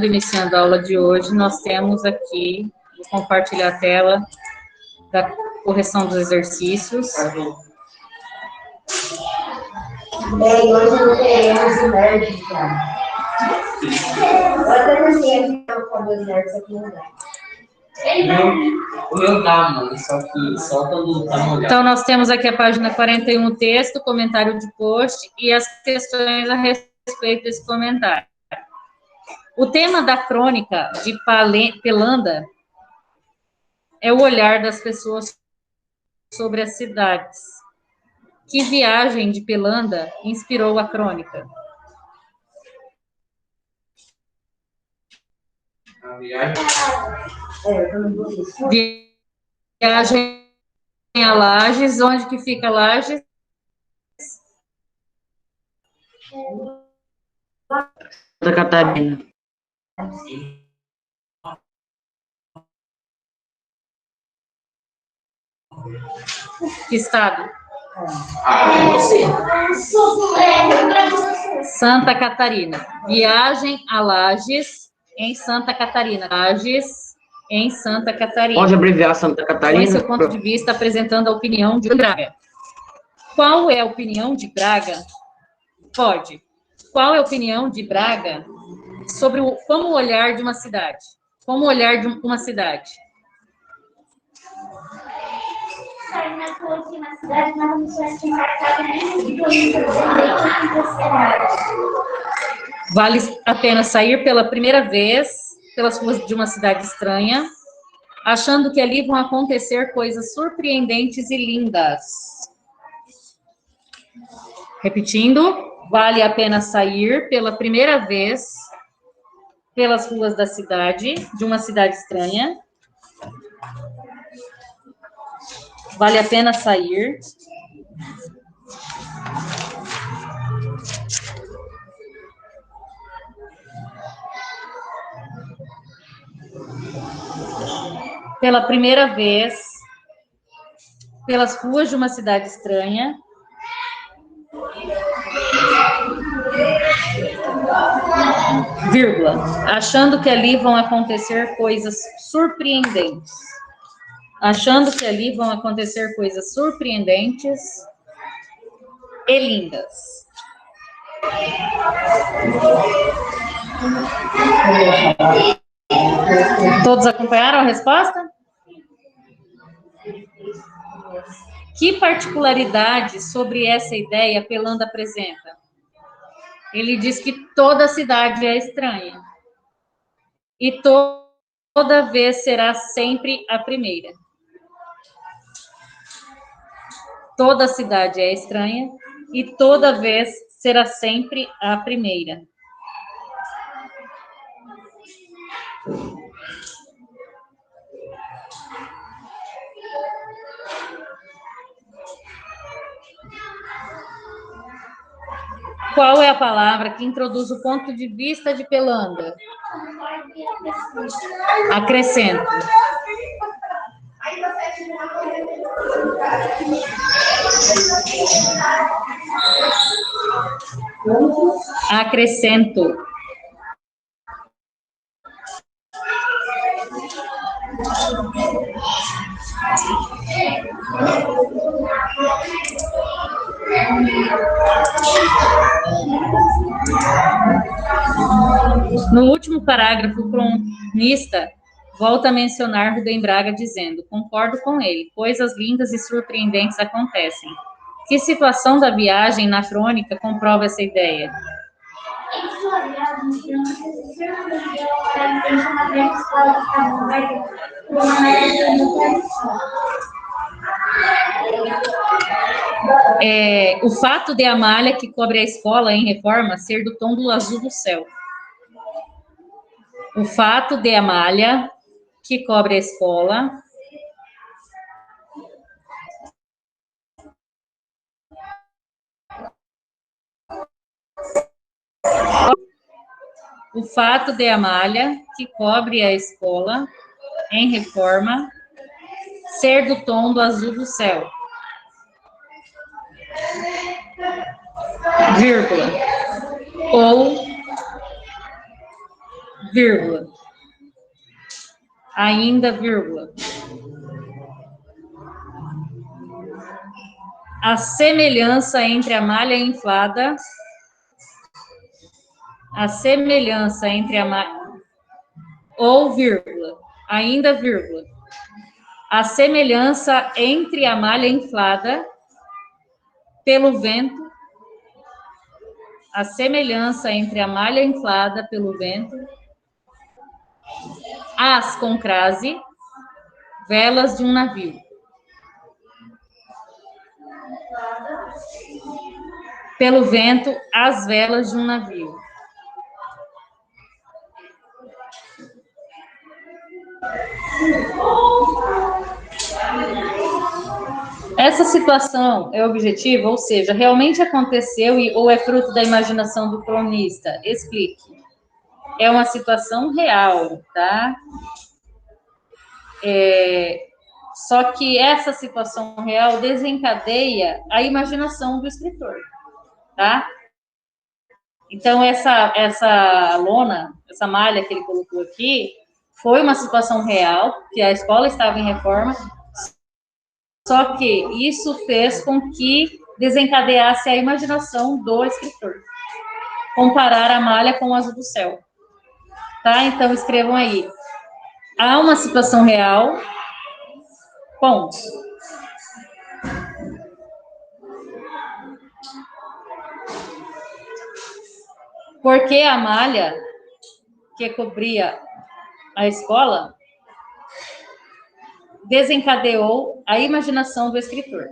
iniciando a aula de hoje, nós temos aqui, vou compartilhar a tela da correção dos exercícios. Hoje não teremos nerds, cara. Outra coisinha que eu como os nerds aqui no lugar. O meu dá, mano, só quando tá molhado. Então, nós temos aqui a página 41, o texto, comentário de post e as questões a respeito desse comentário. O tema da crônica de Pelanda é o olhar das pessoas sobre as cidades. Que viagem de Pelanda inspirou a crônica? A viagem. Viagem a Lages. Onde que fica Lages? Santa Catarina. Que estado? Você. Santa Catarina. Viagem a Lages, em Santa Catarina. Lages, em Santa Catarina. Pode abreviar Santa Catarina? Põe seu ponto de vista apresentando a opinião de Braga. Qual é a opinião de Braga? Pode. Qual é a opinião de Braga sobre como o olhar de uma cidade? Como o olhar de uma cidade? Vale a pena sair pela primeira vez pelas ruas de uma cidade estranha, achando que ali vão acontecer coisas surpreendentes e lindas. Repetindo, vale a pena sair pela primeira vez pelas ruas da cidade, de uma cidade estranha. Vale a pena sair pela primeira vez pelas ruas de uma cidade estranha, vírgula, achando que ali vão acontecer coisas surpreendentes. Achando que ali vão acontecer coisas surpreendentes e lindas. Todos acompanharam a resposta? Que particularidade sobre essa ideia Pelanda apresenta? Ele diz que toda cidade é estranha. E toda vez será sempre a primeira. Toda cidade é estranha e toda vez será sempre a primeira. Qual é a palavra que introduz o ponto de vista de Pelanda? Acrescento. Acrescento. No último parágrafo, o cronista volta a mencionar Rubem Braga dizendo: concordo com ele, coisas lindas e surpreendentes acontecem. Que situação da viagem na crônica comprova essa ideia? Em sua viagem, uma grande escola de trabalho, o fato de Amália, que cobre a escola em Reforma, ser do tom do azul do céu. O fato de Amália, que cobre a escola, o fato de Amália, que cobre a escola em Reforma, ser do tom do azul do céu. Vírgula. Ou vírgula. Ainda, vírgula. A semelhança entre a malha inflada, a semelhança entre a malha, ou vírgula, ainda, vírgula. A semelhança entre a malha inflada pelo vento, a semelhança entre a malha inflada pelo vento, as com crase, velas de um navio. Pelo vento, as velas de um navio. Essa situação é objetiva, ou seja, realmente aconteceu ou é fruto da imaginação do cronista? Explique. É uma situação real, tá? Só que essa situação real desencadeia a imaginação do escritor, tá? Então, essa lona, essa malha que ele colocou aqui, foi uma situação real, que a escola estava em reforma, só que isso fez com que desencadeasse a imaginação do escritor. Comparar a malha com o azul do céu. Tá? Então, escrevam aí. Há uma situação real, ponto. Porque a malha que cobria a escola desencadeou a imaginação do escritor.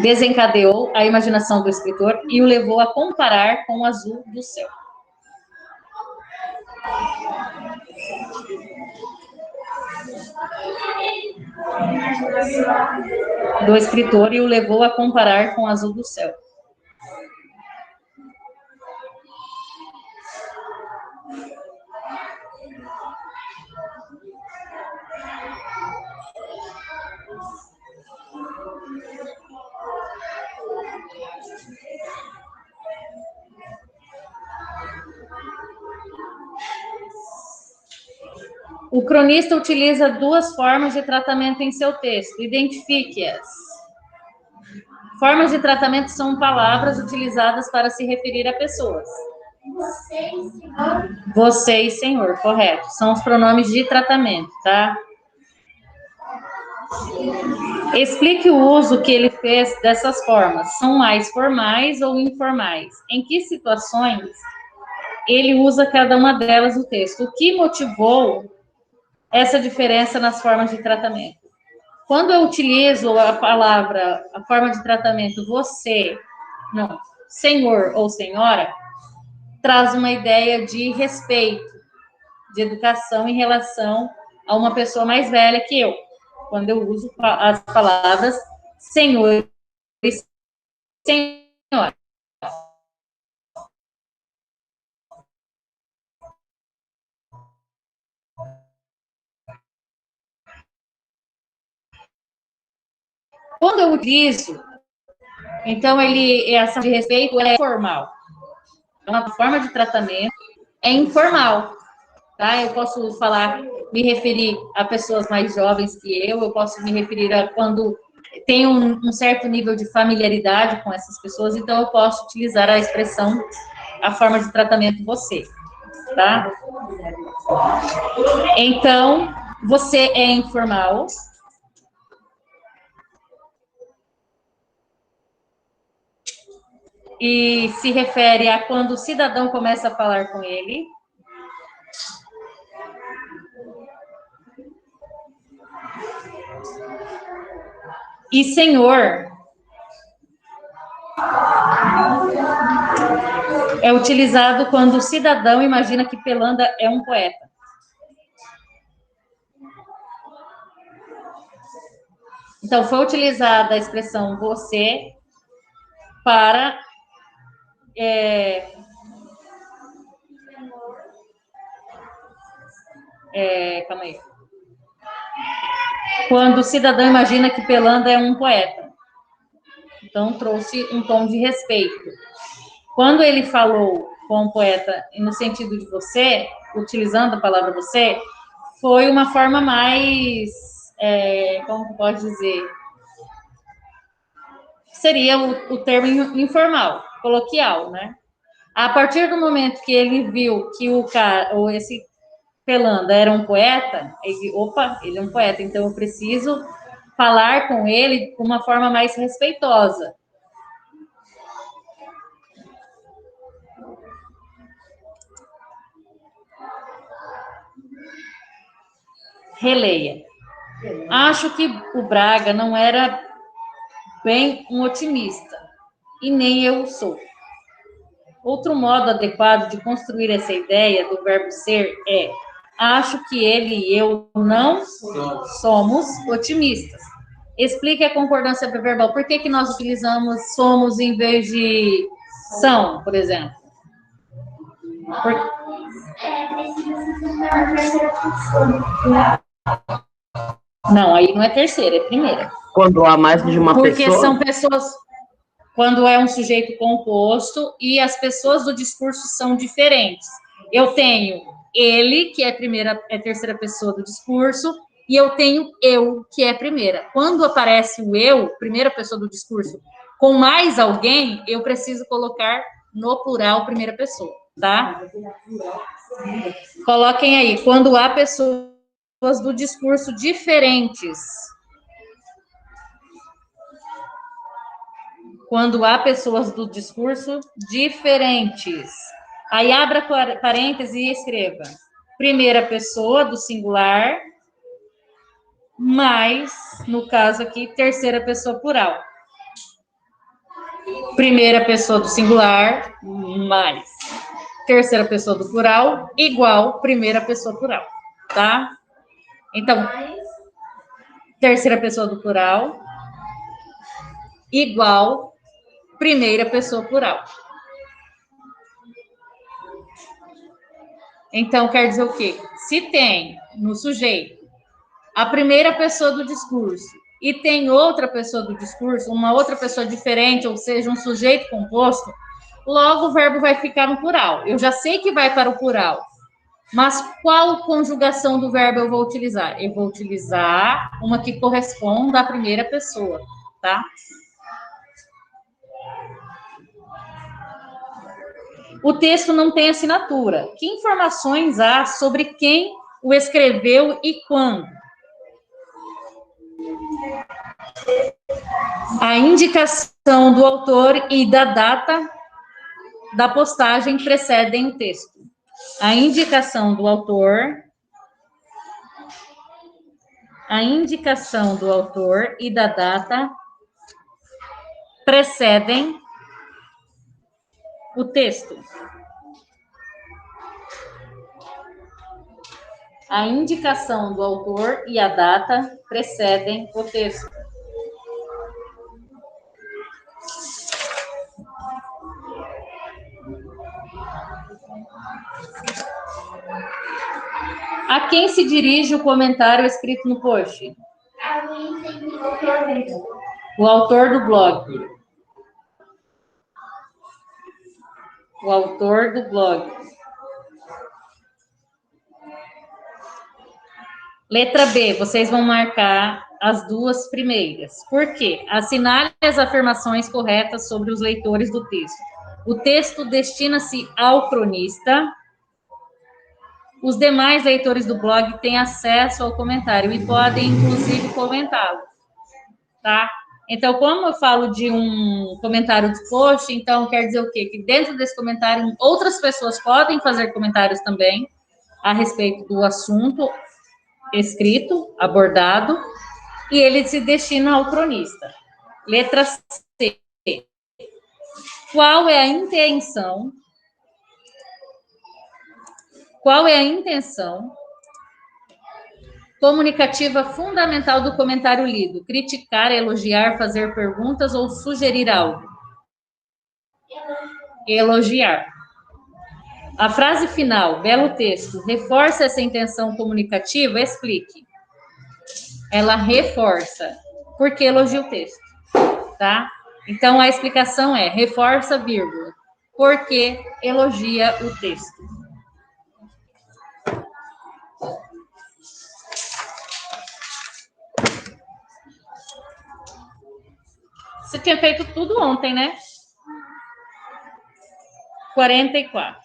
Desencadeou a imaginação do escritor e o levou a comparar com o azul do céu. Do escritor e o levou a comparar com o azul do céu. O cronista utiliza duas formas de tratamento em seu texto. Identifique-as. Formas de tratamento são palavras utilizadas para se referir a pessoas. Você e Senhor. Você e Senhor, correto. São os pronomes de tratamento, tá? Explique o uso que ele fez dessas formas. São mais formais ou informais? Em que situações ele usa cada uma delas no texto? O que motivou essa diferença nas formas de tratamento? Quando eu utilizo a palavra, a forma de tratamento você, não, senhor ou senhora, traz uma ideia de respeito, de educação em relação a uma pessoa mais velha que eu. Quando eu uso as palavras senhor e senhora. Quando eu utilizo, então essa de respeito é formal. É uma forma de tratamento, é informal, tá? Eu posso falar, me referir a pessoas mais jovens que eu posso me referir a quando tenho um certo nível de familiaridade com essas pessoas, então eu posso utilizar a expressão, a forma de tratamento você, tá? Então, você é informal. E se refere a quando o cidadão começa a falar com ele. E senhor é utilizado quando o cidadão imagina que Pelanda é um poeta. Então, foi utilizada a expressão você para calma aí. Quando o cidadão imagina que Pelanda é um poeta. Então, trouxe um tom de respeito. Quando ele falou com o poeta no sentido de você, utilizando a palavra você, foi uma forma mais, como que pode dizer? Seria o termo informal, coloquial, né? A partir do momento que ele viu que o cara, ou esse Pelanda era um poeta, ele é um poeta, então eu preciso falar com ele de uma forma mais respeitosa. Releia. Acho que o Braga não era bem um otimista, e nem eu sou. Outro modo adequado de construir essa ideia do verbo ser é: acho que ele e eu não somos otimistas. Explique a concordância verbal. Por que nós utilizamos somos em vez de são, por exemplo? Não, aí não é terceira, é primeira. Quando há mais de uma pessoa? Porque são pessoas... Quando é um sujeito composto e as pessoas do discurso são diferentes. Eu tenho ele, que é a terceira pessoa do discurso, e eu tenho eu, que é a primeira. Quando aparece o eu, primeira pessoa do discurso, com mais alguém, eu preciso colocar no plural primeira pessoa, tá? Coloquem aí, quando há pessoas do discurso diferentes. Quando há pessoas do discurso diferentes. Aí abra parênteses e escreva. Primeira pessoa do singular, mais, no caso aqui, terceira pessoa plural. Primeira pessoa do singular, mais. Terceira pessoa do plural, igual primeira pessoa plural, tá? Então, terceira pessoa do plural, igual primeira pessoa plural. Então, quer dizer o quê? Se tem no sujeito a primeira pessoa do discurso e tem outra pessoa do discurso, uma outra pessoa diferente, ou seja, um sujeito composto, logo o verbo vai ficar no plural. Eu já sei que vai para o plural, mas qual conjugação do verbo eu vou utilizar? Eu vou utilizar uma que corresponda à primeira pessoa, tá? O texto não tem assinatura. Que informações há sobre quem o escreveu e quando? A indicação do autor e da data da postagem precedem o texto. A indicação do autor e da data precedem o texto. A indicação do autor e a data precedem o texto. A quem se dirige o comentário escrito no post? O autor do blog. O autor do blog. Letra B, vocês vão marcar as duas primeiras. Por quê? Assinale as afirmações corretas sobre os leitores do texto. O texto destina-se ao cronista. Os demais leitores do blog têm acesso ao comentário e podem, inclusive, comentá-lo. Tá? Então, como eu falo de um comentário de post, então quer dizer o quê? Que dentro desse comentário, outras pessoas podem fazer comentários também a respeito do assunto escrito, abordado, e ele se destina ao cronista. Letra C. Qual é a intenção? Qual é a intenção comunicativa fundamental do comentário lido? Criticar, elogiar, fazer perguntas ou sugerir algo? Elogiar. A frase final, belo texto, reforça essa intenção comunicativa? Explique. Ela reforça, porque elogia o texto, tá? Então, a explicação é, reforça, vírgula, porque elogia o texto. Você tinha feito tudo ontem, né? 44.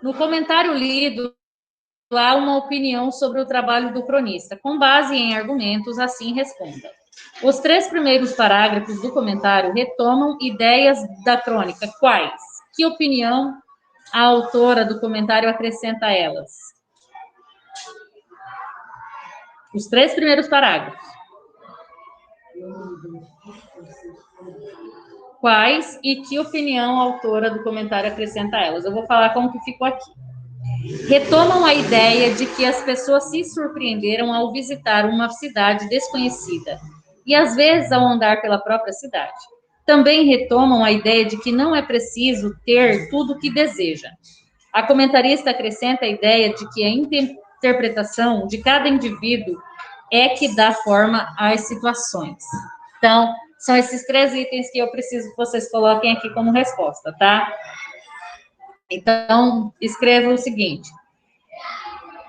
No comentário lido, há uma opinião sobre o trabalho do cronista. Com base em argumentos, assim responda. Os 3 primeiros parágrafos do comentário retomam ideias da crônica. Quais? Que opinião a autora do comentário acrescenta a elas? Os 3 primeiros parágrafos. Quais e que opinião a autora do comentário acrescenta a elas? Eu vou falar como que ficou aqui. Retomam a ideia de que as pessoas se surpreenderam ao visitar uma cidade desconhecida e, às vezes, ao andar pela própria cidade. Também retomam a ideia de que não é preciso ter tudo o que deseja. A comentarista acrescenta a ideia de que a interpretação de cada indivíduo é que dá forma às situações. Então, são esses 3 itens que eu preciso que vocês coloquem aqui como resposta, tá? Então, escreva o seguinte: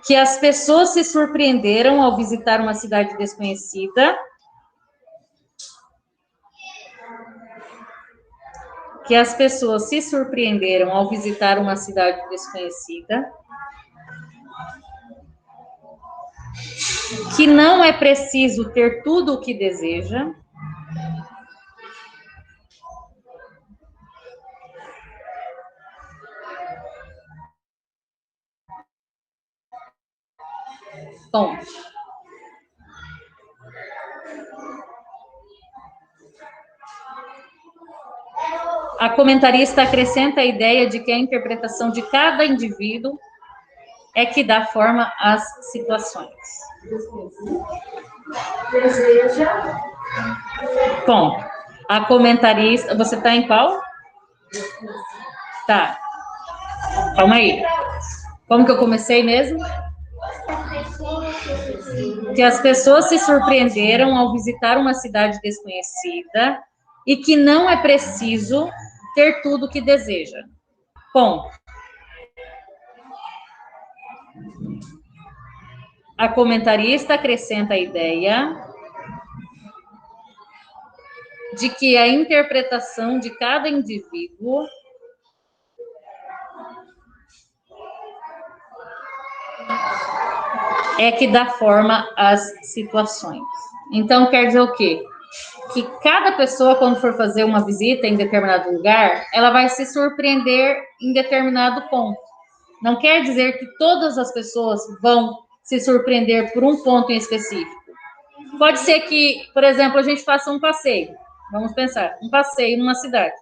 que as pessoas se surpreenderam ao visitar uma cidade desconhecida. Que as pessoas se surpreenderam ao visitar uma cidade desconhecida. Que não é preciso ter tudo o que deseja. Ponto. A comentarista acrescenta a ideia de que a interpretação de cada indivíduo é que dá forma às situações. Deseja. Ponto. A comentarista... Você está em qual? Tá. Calma aí. Como que eu comecei mesmo? Que as pessoas se surpreenderam ao visitar uma cidade desconhecida e que não é preciso ter tudo o que deseja. Ponto. A comentarista acrescenta a ideia de que a interpretação de cada indivíduo é que dá forma às situações. Então, quer dizer o quê? Que cada pessoa, quando for fazer uma visita em determinado lugar, ela vai se surpreender em determinado ponto. Não quer dizer que todas as pessoas vão se surpreender por um ponto em específico. Pode ser que, por exemplo, a gente faça um passeio. Vamos pensar, um passeio numa cidade.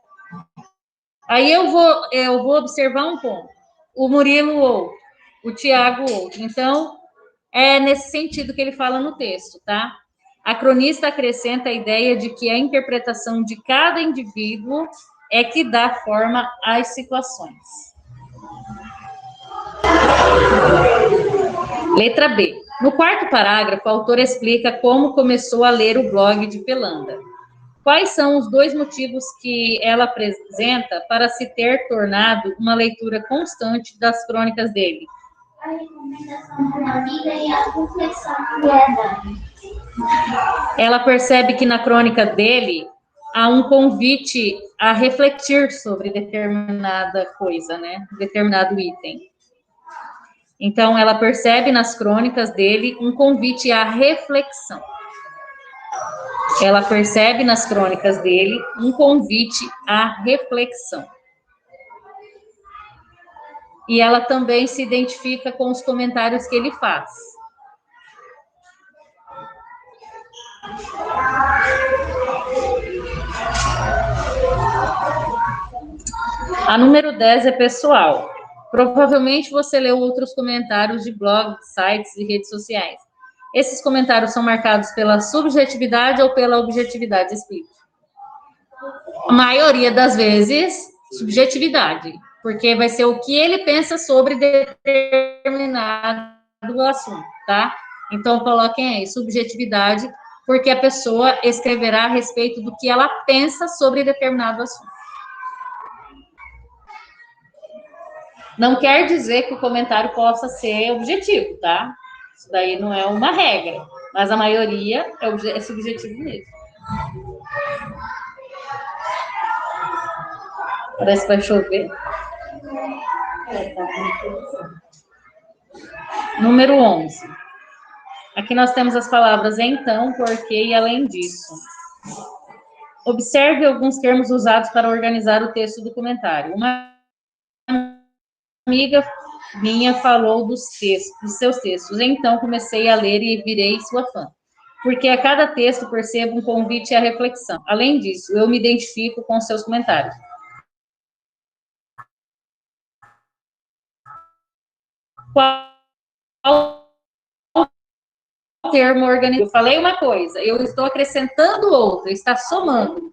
Aí eu vou observar um ponto. O Murilo outro, o Tiago outro. Então, é nesse sentido que ele fala no texto, tá? A cronista acrescenta a ideia de que a interpretação de cada indivíduo é que dá forma às situações. Letra B. No 4º parágrafo, a autora explica como começou a ler o blog de Pelanda. Quais são os 2 motivos que ela apresenta para se ter tornado uma leitura constante das crônicas dele? A recomendação pela vida e a reflexão guiada. Ela percebe que na crônica dele há um convite a refletir sobre determinada coisa, né? Determinado item. Então, ela percebe nas crônicas dele um convite à reflexão. Ela percebe nas crônicas dele um convite à reflexão. E ela também se identifica com os comentários que ele faz. A número 10 é pessoal. Provavelmente você leu outros comentários de blogs, sites e redes sociais. Esses comentários são marcados pela subjetividade ou pela objetividade? Explique. A maioria das vezes, subjetividade, porque vai ser o que ele pensa sobre determinado assunto, tá? Então, coloquem aí, subjetividade, porque a pessoa escreverá a respeito do que ela pensa sobre determinado assunto. Não quer dizer que o comentário possa ser objetivo, tá? Isso daí não é uma regra, mas a maioria é subjetivo mesmo. Parece que vai chover. Número 11. Aqui nós temos as palavras então, porque e além disso. Observe alguns termos usados para organizar o texto do comentário. Uma amiga minha falou dos seus textos. Então comecei a ler e virei sua fã. Porque a cada texto percebo um convite à reflexão. Além disso, eu me identifico com seus comentários. Qual termo organizado? Eu falei uma coisa, eu estou acrescentando outra, está somando.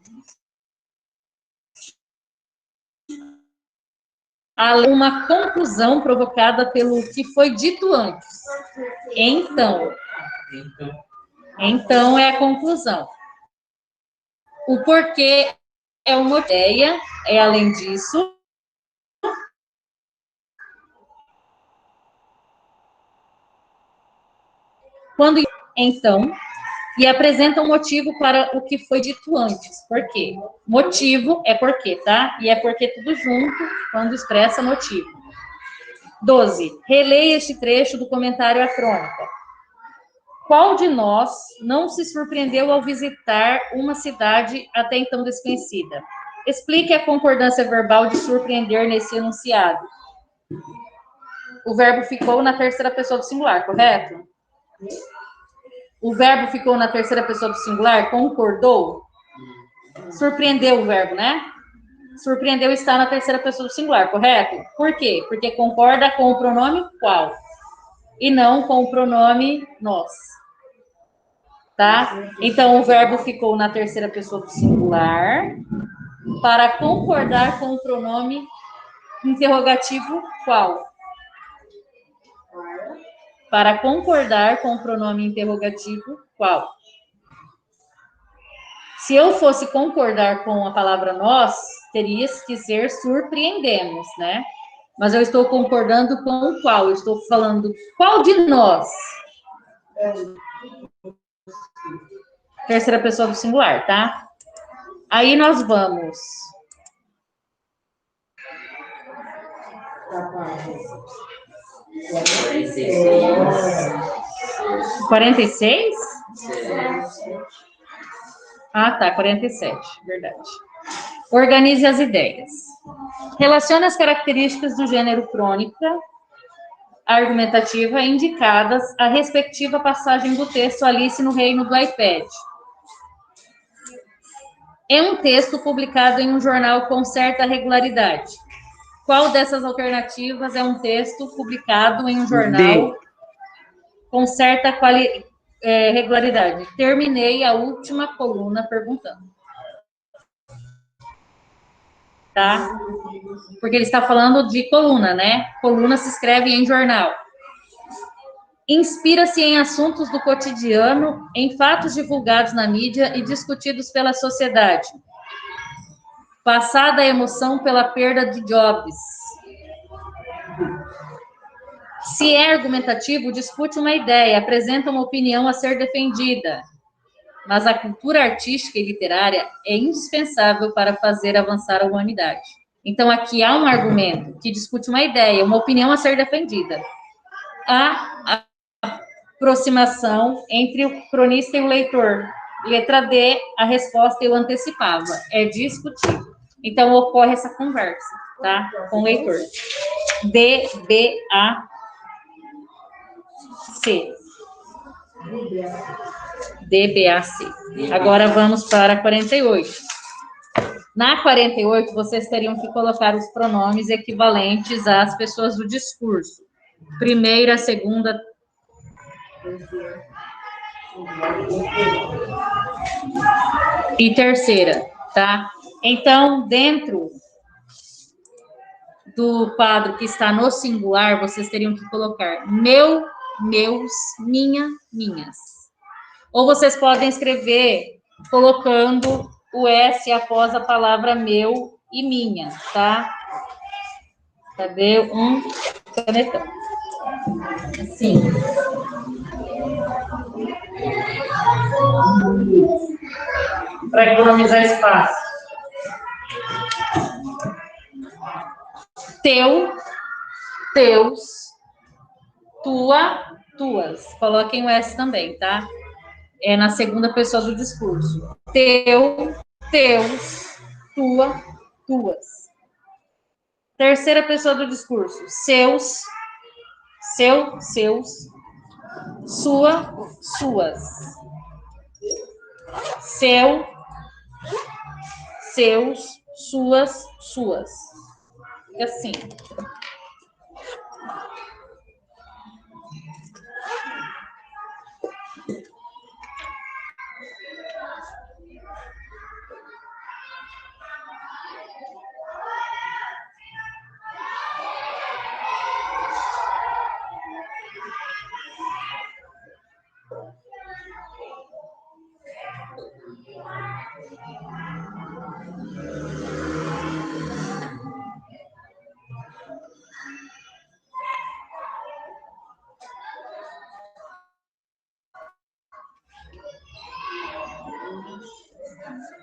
Uma conclusão provocada pelo que foi dito antes. Então é a conclusão. O porquê é uma ideia, é além disso. Quando então, e apresenta um motivo para o que foi dito antes. Por quê? Motivo é porquê, tá? E é porque tudo junto quando expressa motivo. 12. Releia este trecho do comentário à crônica. Qual de nós não se surpreendeu ao visitar uma cidade até então desconhecida? Explique a concordância verbal de surpreender nesse enunciado. O verbo ficou na terceira pessoa do singular, correto? O verbo ficou na terceira pessoa do singular, concordou? Surpreendeu o verbo, né? Surpreendeu está na terceira pessoa do singular, correto? Por quê? Porque concorda com o pronome qual? E não com o pronome nós. Tá? Então, o verbo ficou na terceira pessoa do singular para concordar com o pronome interrogativo qual? Para concordar com o pronome interrogativo qual? Se eu fosse concordar com a palavra nós, teria que ser surpreendemos, né? Mas eu estou concordando com o qual? Eu estou falando qual de nós? Terceira pessoa do singular, tá? Aí nós vamos. Quarenta e seis? Ah, tá, 47, verdade. Organize as ideias. Relacione as características do gênero crônica argumentativa indicadas à respectiva passagem do texto Alice no Reino do iPad. É um texto publicado em um jornal com certa regularidade. Qual dessas alternativas é um texto publicado em um jornal com certa regularidade? Terminei a última coluna perguntando. Tá? Porque ele está falando de coluna, né? Coluna se escreve em jornal. Inspira-se em assuntos do cotidiano, em fatos divulgados na mídia e discutidos pela sociedade. Passada a emoção pela perda de Jobs. Se é argumentativo, discute uma ideia, apresenta uma opinião a ser defendida. Mas a cultura artística e literária é indispensável para fazer avançar a humanidade. Então, aqui há um argumento que discute uma ideia, uma opinião a ser defendida. Há a aproximação entre o cronista e o leitor. Letra D, a resposta eu antecipava. É discutir. Então, ocorre essa conversa, tá? Com o leitor. D, B, A, C. D, B, A, C. Agora vamos para 48. Na 48, vocês teriam que colocar os pronomes equivalentes às pessoas do discurso. Primeira, segunda. E terceira, tá? Então, dentro do quadro que está no singular, vocês teriam que colocar meu, meus, minha, minhas. Ou vocês podem escrever colocando o S após a palavra meu e minha, tá? Cadê um canetão? Assim. Para economizar espaço. Teu, teus, tua, tuas. Coloquem o S também, tá? É na segunda pessoa do discurso. Teu, teus, tua, tuas. Terceira pessoa do discurso. Seus, seus, sua, suas. Seu, seus, suas, suas. E assim.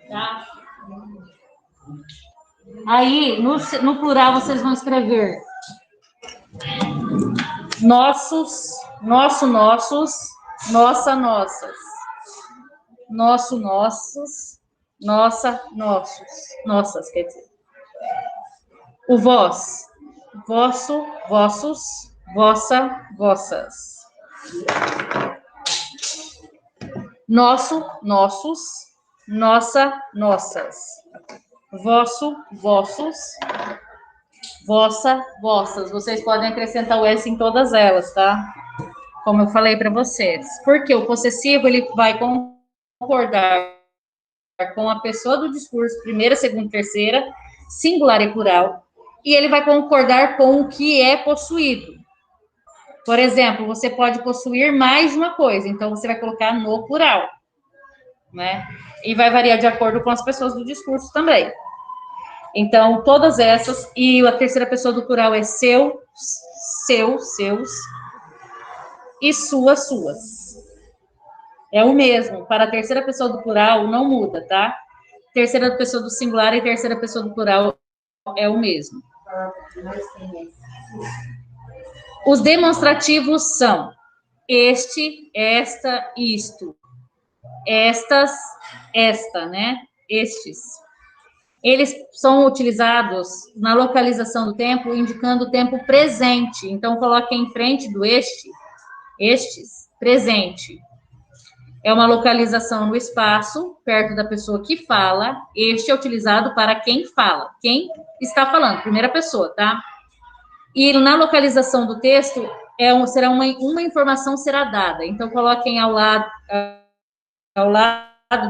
Tá? Aí, no plural, vocês vão escrever nossos, nossos, nossa, nossas. Nosso, nossos, nossa, nossos. Nossas, quer dizer. O vós, vosso, vossos, vossa, vossas. Nosso, nossos, nossa, nossas. Vosso, vossos, vossa, vossas. Vocês podem acrescentar o S em todas elas, tá? Como eu falei para vocês. Porque o possessivo, ele vai concordar com a pessoa do discurso, primeira, segunda, terceira, singular e plural, e ele vai concordar com o que é possuído. Por exemplo, você pode possuir mais de uma coisa, então você vai colocar no plural, né? E vai variar de acordo com as pessoas do discurso também. Então, todas essas, e a terceira pessoa do plural é seu, seus, e suas. É o mesmo. Para a terceira pessoa do plural, não muda, tá? Terceira pessoa do singular e terceira pessoa do plural é o mesmo. Os demonstrativos são este, esta, isto. Estas, esta, né? Estes. Eles são utilizados na localização do tempo, indicando o tempo presente. Então, coloque em frente do estes, presente. É uma localização no espaço, perto da pessoa que fala. Este é utilizado para quem fala. Quem está falando, primeira pessoa, tá? E na localização do texto, será uma informação será dada. Então, coloquem ao lado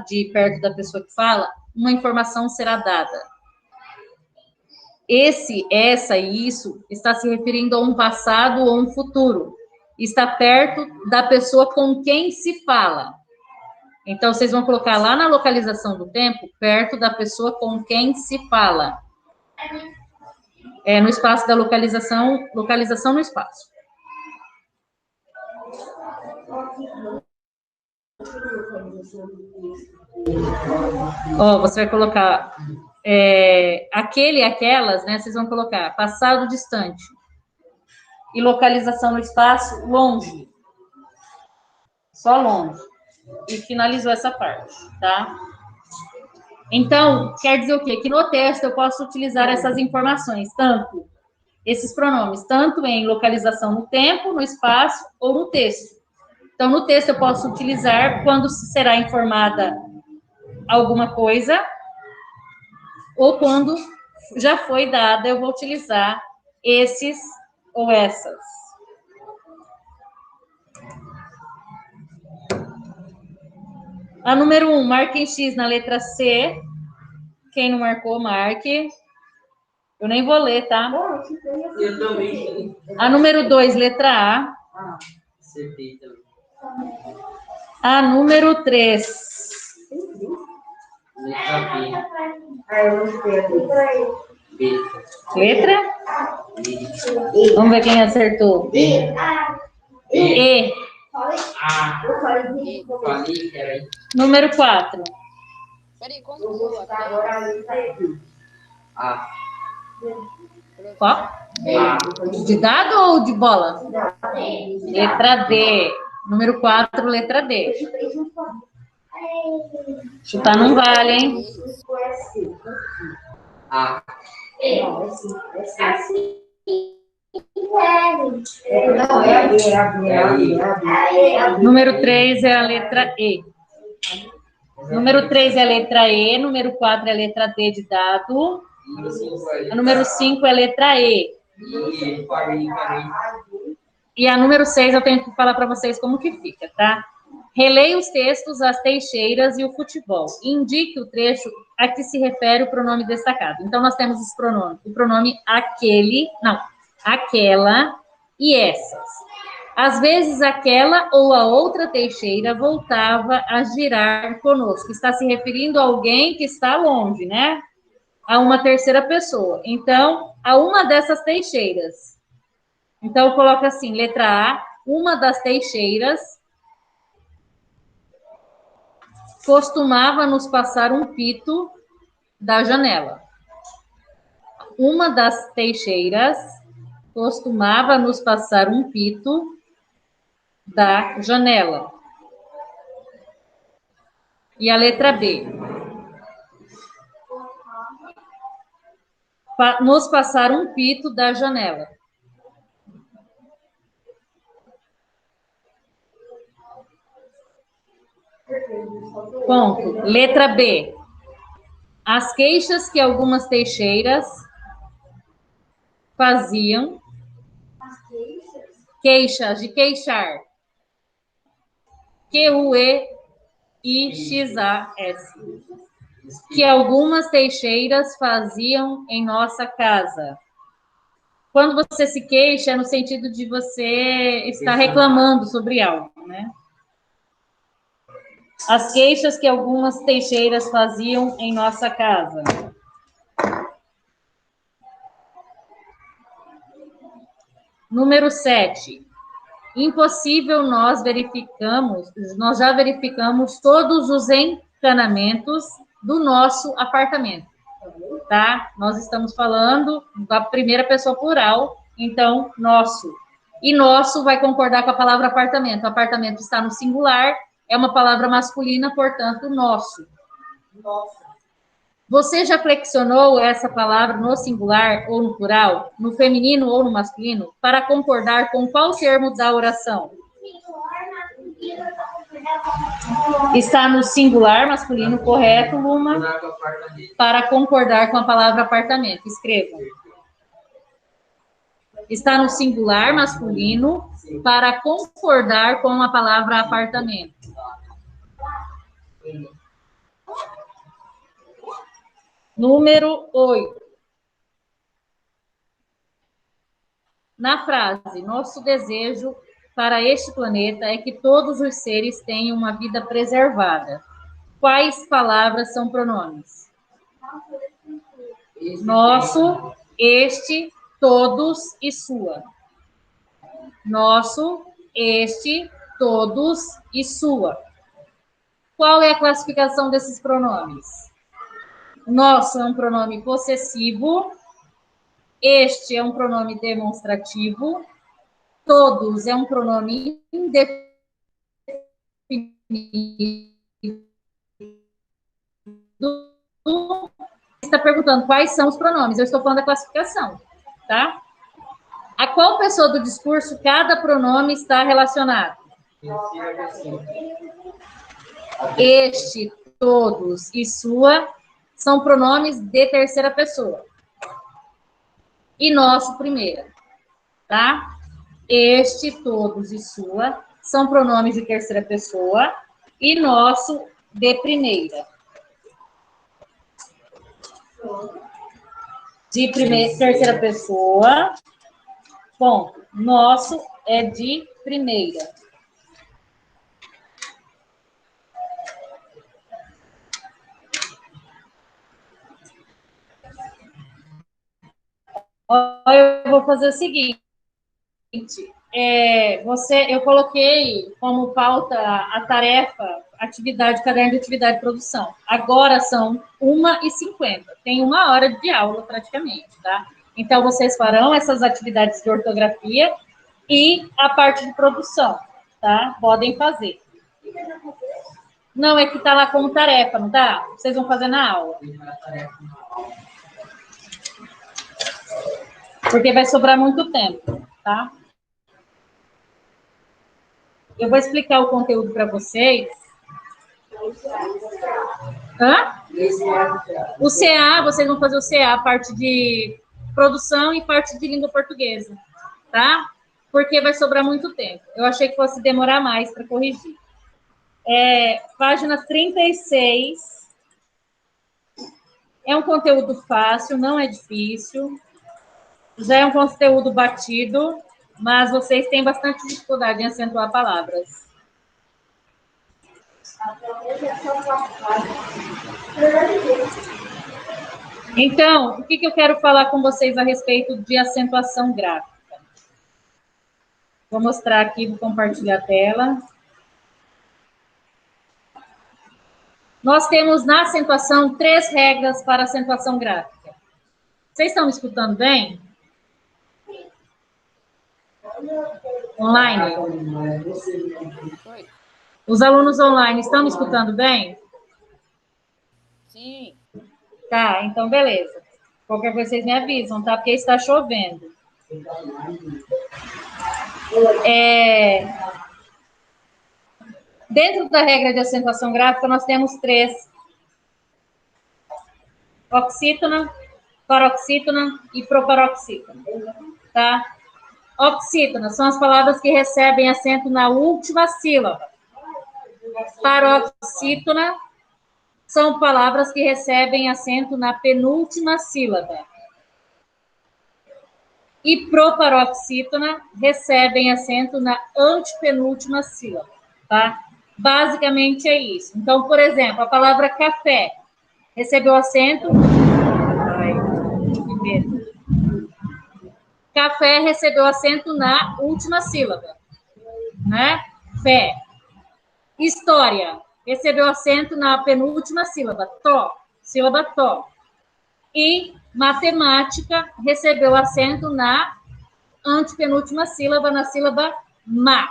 de perto da pessoa que fala, uma informação será dada. Esse, essa e isso está se referindo a um passado ou um futuro. Está perto da pessoa com quem se fala. Então, vocês vão colocar lá na localização do tempo, perto da pessoa com quem se fala. No espaço da localização no espaço. Você vai colocar aquele e aquelas, né? Vocês vão colocar passado distante. E localização no espaço, longe. Só longe. E finalizou essa parte, tá? Então, quer dizer o quê? Que no texto eu posso utilizar essas informações, esses pronomes, tanto em localização no tempo, no espaço ou no texto. Então, no texto eu posso utilizar quando será informada alguma coisa, ou quando já foi dada, eu vou utilizar esses ou essas. A número 1, marquem X na letra C. Quem não marcou, marque. Eu nem vou ler, tá? Eu também. A número 2, letra A. Acertei também. A número 3. Letra B. B. Letra? Vamos ver quem acertou. B. E. A. Falei que era isso. Número 4. Peraí, como que eu até? A. Qual? A. De dado ou de bola? Letra D. Número 4, letra D. Chutar não vale, hein? A. Número 3 é a letra E. Número 3 é a letra E. Número 4 é a letra D de dado. A número 5 é a letra E. E a número 6 eu tenho que falar para vocês como que fica, tá? Releia os textos, as teixeiras e o futebol. Indique o trecho a que se refere o pronome destacado. Então, nós temos os pronomes. O pronome aquele, não, aquela e essas. Às vezes, aquela ou a outra teixeira voltava a girar conosco. Está se referindo a alguém que está longe, né? A uma terceira pessoa. Então, a uma dessas teixeiras. Então, eu coloco assim, letra A, uma das teixeiras costumava nos passar um pito da janela. Uma das teixeiras costumava nos passar um pito da janela. E a letra B. Nos passar um pito da janela. Ponto. Letra B. As queixas que algumas teixeiras faziam. Queixas, de queixar. Q-U-E-I-X-A-S. Que algumas teixeiras faziam em nossa casa. Quando você se queixa, é no sentido de você estar reclamando sobre algo, né? As queixas que algumas teixeiras faziam em nossa casa. Número 7. Impossível, nós já verificamos todos os encanamentos do nosso apartamento, tá? Nós estamos falando da primeira pessoa plural, então, nosso. E nosso vai concordar com a palavra apartamento. Apartamento está no singular, é uma palavra masculina, portanto, nosso. Você já flexionou essa palavra no singular ou no plural, no feminino ou no masculino, para concordar com qual termo da oração? Está no singular masculino, correto, Luma? Para concordar com a palavra apartamento. Escreva. Está no singular masculino, para concordar com a palavra apartamento. Número 8. Na frase, nosso desejo para este planeta é que todos os seres tenham uma vida preservada. Quais palavras são pronomes? Nosso, este, todos e sua. Nosso, este, todos e sua. Qual é a classificação desses pronomes? Nosso é um pronome possessivo. Este é um pronome demonstrativo. Todos é um pronome indefinido. Está perguntando quais são os pronomes. Eu estou falando da classificação, tá? A qual pessoa do discurso cada pronome está relacionado? Este, todos e sua são pronomes de terceira pessoa. E nosso, primeira, tá? Este, todos e sua são pronomes de terceira pessoa e nosso de primeira. De terceira pessoa, ponto. Nosso é de primeira. Eu vou fazer o seguinte. Eu coloquei como pauta a tarefa, atividade, caderno de atividade de produção. Agora são 1h50. Tem 1 hora de aula, praticamente, tá? Então, vocês farão essas atividades de ortografia e a parte de produção, tá? Podem fazer. Não, é que tá lá como tarefa, não tá? Vocês vão fazer na aula. Porque vai sobrar muito tempo, tá? Eu vou explicar o conteúdo para vocês. Hã? O CA, vocês vão fazer o CA, parte de produção e parte de língua portuguesa, tá? Porque vai sobrar muito tempo. Eu achei que fosse demorar mais para corrigir. Página 36. É um conteúdo fácil, não é difícil. Já é um conteúdo batido, mas vocês têm bastante dificuldade em acentuar palavras. Então, o que eu quero falar com vocês a respeito de acentuação gráfica? Vou mostrar aqui, vou compartilhar a tela. Nós temos na acentuação 3 regras para acentuação gráfica. Vocês estão me escutando bem? Online? Oi. Os alunos online estão me escutando bem? Sim. Tá, então beleza. Qualquer coisa vocês me avisam, tá? Porque está chovendo. Dentro da regra de acentuação gráfica, nós temos 3. Oxítona, paroxítona e proparoxítona, tá? Oxítona são as palavras que recebem acento na última sílaba. Paroxítona são palavras que recebem acento na penúltima sílaba. E proparoxítona recebem acento na antepenúltima sílaba, tá? Basicamente é isso. Então, por exemplo, a palavra café recebeu acento... Ai, que medo. Café recebeu acento na última sílaba, né? Fé. História recebeu acento na penúltima sílaba, sílaba to. E matemática recebeu acento na antepenúltima sílaba, na sílaba ma,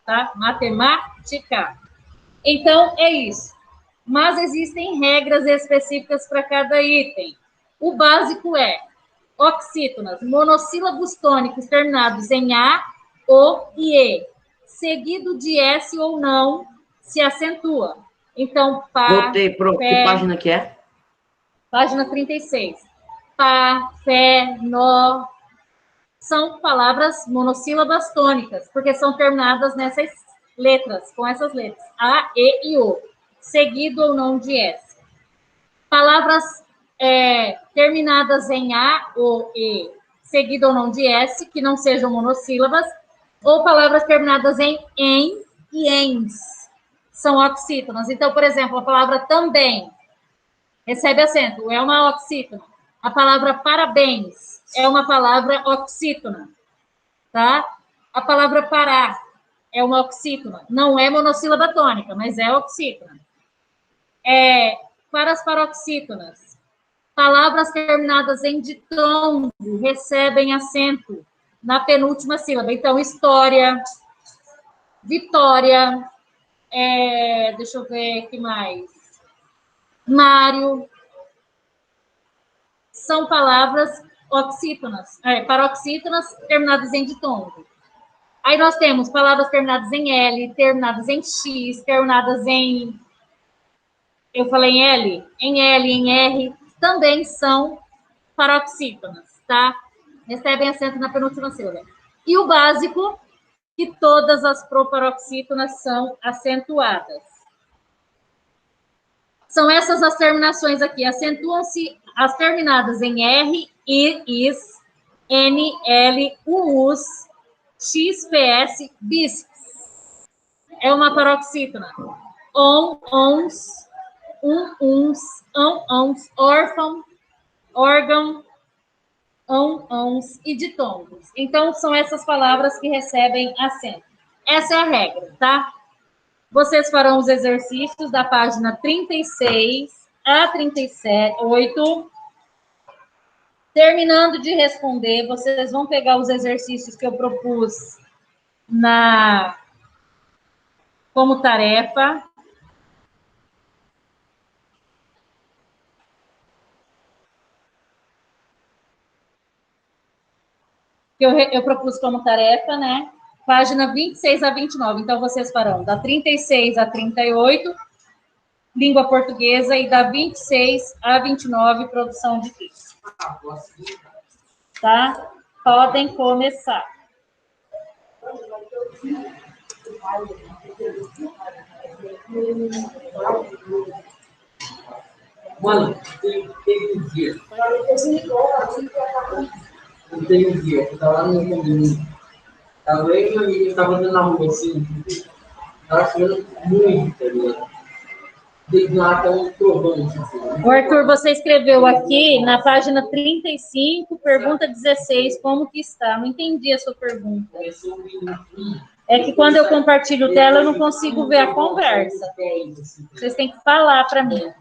tá? Matemática. Então, é isso. Mas existem regras específicas para cada item. O básico é oxítonas, monossílabos tônicos terminados em A, O e E, seguido de S ou não, se acentua. Então, pá, Voltei pro que página que é? Página 36. Pá, fé, nó, são palavras monossílabas tônicas, porque são terminadas nessas letras, com essas letras, A, E e O, seguido ou não de S. Palavras terminadas em A, O, E, seguido ou não de S, que não sejam monossílabas, ou palavras terminadas em e ens, são oxítonas. Então, por exemplo, a palavra também recebe acento, é uma oxítona. A palavra parabéns é uma palavra oxítona, tá? A palavra parar é uma oxítona. Não é monossílaba tônica, mas é oxítona. Para as paroxítonas, palavras terminadas em ditongo recebem acento na penúltima sílaba. Então, história, vitória, deixa eu ver o que mais. Mário, são palavras oxítonas, paroxítonas terminadas em ditongo. Aí nós temos palavras terminadas em L, terminadas em X, terminadas em... Eu falei em L, em R, também são paroxítonas, tá? Recebem acento na penúltima sílaba. E o básico, que todas as proparoxítonas são acentuadas. São essas as terminações aqui. Acentuam-se as terminadas em R, I, IS, N, L, US, X, PS, BIS. É uma paroxítona. Ons, uns, ons, órfão, órgão, ãos e ditongos. Então, são essas palavras que recebem acento. Essa é a regra, tá? Vocês farão os exercícios da página 36 a 38. Terminando de responder, vocês vão pegar os exercícios que eu propus como tarefa. Que eu propus como tarefa, né? Página 26 a 29. Então, vocês farão da 36 a 38, língua portuguesa, e da 26 a 29, produção de texto. Tá? Podem começar. Mano, teve um dia. Teve um dia, eu tava no caminho. Tava eu e meu amigo, tava andando na rua assim. Tava chovendo muito, tá ligado? Desde lá até um trovão, assim. O Arthur, você escreveu aqui na página 35, pergunta 16, como que está? Não entendi a sua pergunta. Começou um minutinho. É que quando eu compartilho tela, eu não consigo ver a conversa. Vocês têm que falar para mim.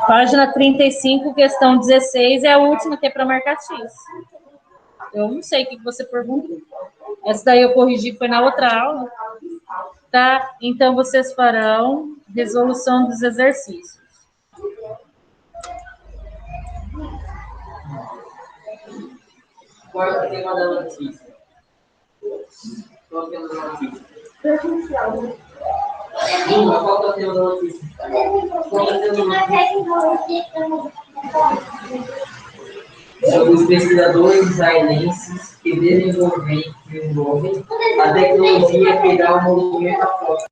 Página 35, questão 16, é a última que é para marcar X. Eu não sei o que você perguntou. Essa daí eu corrigi, foi na outra aula. Tá? Então, vocês farão resolução dos exercícios. Qual é o tema da notícia? Qual é o tema da notícia? Qual é o tema da notícia? Qual é o tema da notícia? Sobre os pesquisadores israelenses que desenvolvem a tecnologia que dá o movimento à foto.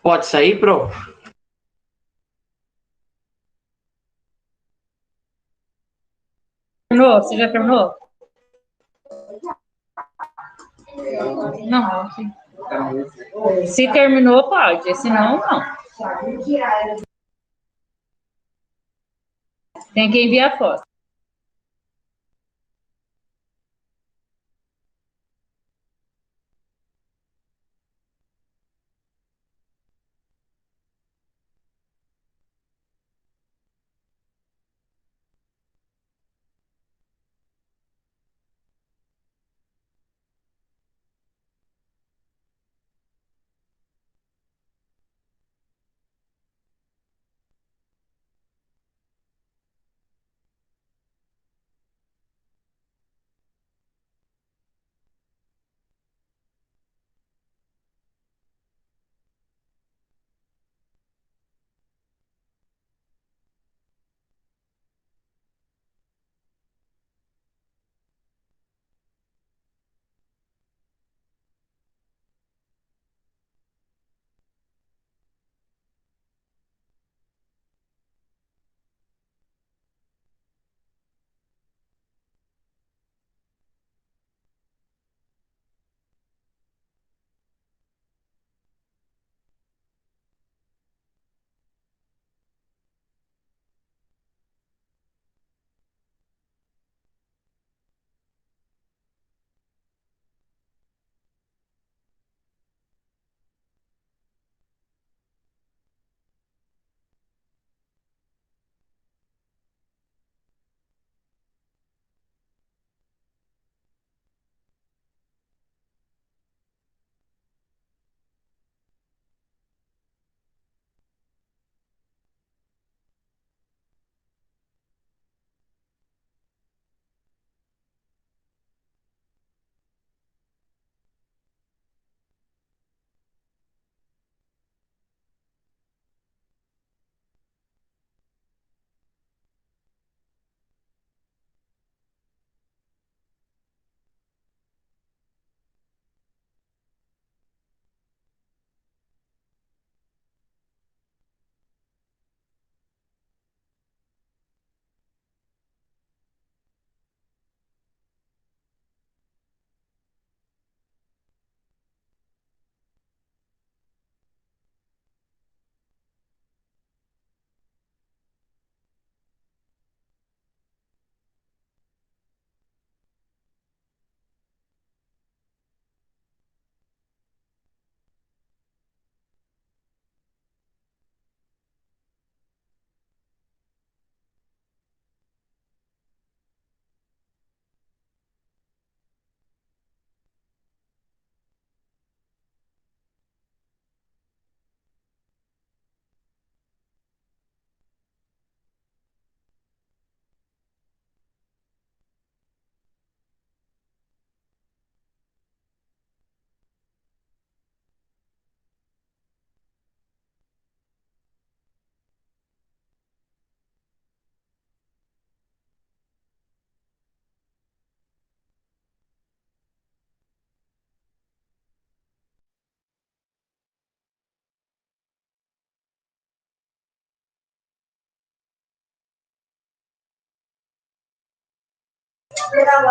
Pode sair, pro? Terminou? Você já terminou? Não. Se terminou, pode. Se não, não. Tem que enviar foto.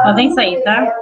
Podem sair, tá?